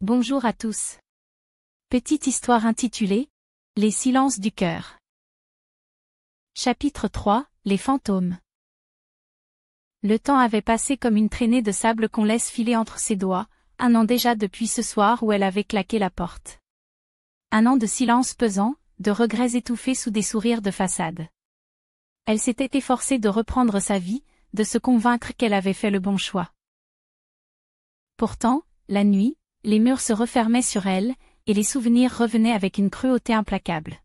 Bonjour à tous. Petite histoire intitulée « Les silences du cœur ». Chapitre 3 – Les fantômes. Le temps avait passé comme une traînée de sable qu'on laisse filer entre ses doigts, 1 an déjà depuis ce soir où elle avait claqué la porte. 1 an de silence pesant, de regrets étouffés sous des sourires de façade. Elle s'était efforcée de reprendre sa vie, de se convaincre qu'elle avait fait le bon choix. Pourtant, la nuit, les murs se refermaient sur elle, et les souvenirs revenaient avec une cruauté implacable.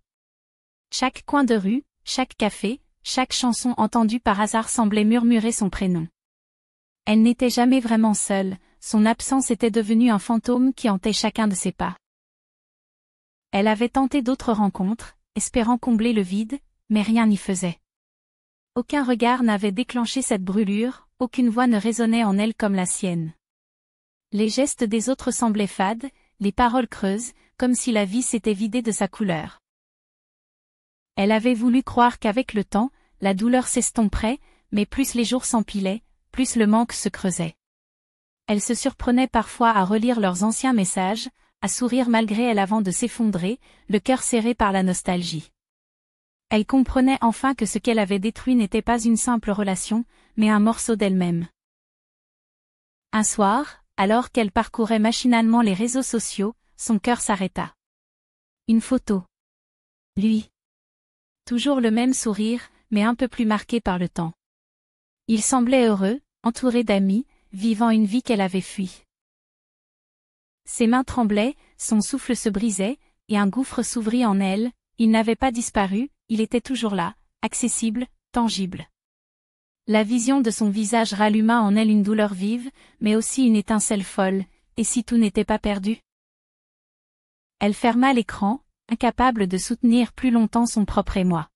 Chaque coin de rue, chaque café, chaque chanson entendue par hasard semblait murmurer son prénom. Elle n'était jamais vraiment seule, son absence était devenue un fantôme qui hantait chacun de ses pas. Elle avait tenté d'autres rencontres, espérant combler le vide, mais rien n'y faisait. Aucun regard n'avait déclenché cette brûlure, aucune voix ne résonnait en elle comme la sienne. Les gestes des autres semblaient fades, les paroles creuses, comme si la vie s'était vidée de sa couleur. Elle avait voulu croire qu'avec le temps, la douleur s'estomperait, mais plus les jours s'empilaient, plus le manque se creusait. Elle se surprenait parfois à relire leurs anciens messages, à sourire malgré elle avant de s'effondrer, le cœur serré par la nostalgie. Elle comprenait enfin que ce qu'elle avait détruit n'était pas une simple relation, mais un morceau d'elle-même. Un soir, alors qu'elle parcourait machinalement les réseaux sociaux, son cœur s'arrêta. Une photo. Lui. Toujours le même sourire, mais un peu plus marqué par le temps. Il semblait heureux, entouré d'amis, vivant une vie qu'elle avait fuie. Ses mains tremblaient, son souffle se brisait, et un gouffre s'ouvrit en elle. Il n'avait pas disparu, il était toujours là, accessible, tangible. La vision de son visage ralluma en elle une douleur vive, mais aussi une étincelle folle, et si tout n'était pas perdu? Elle ferma l'écran, incapable de soutenir plus longtemps son propre émoi.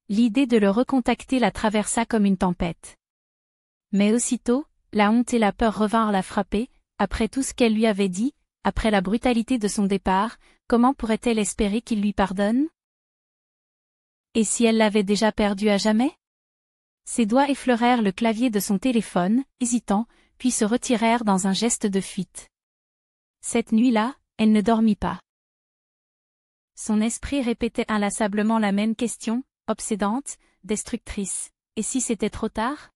L'idée de le recontacter la traversa comme une tempête. Mais aussitôt, la honte et la peur revinrent la frapper, après tout ce qu'elle lui avait dit, après la brutalité de son départ, comment pourrait-elle espérer qu'il lui pardonne? Et si elle l'avait déjà perdu à jamais? Ses doigts effleurèrent le clavier de son téléphone, hésitants, puis se retirèrent dans un geste de fuite. Cette nuit-là, elle ne dormit pas. Son esprit répétait inlassablement la même question, obsédante, destructrice. Et si c'était trop tard?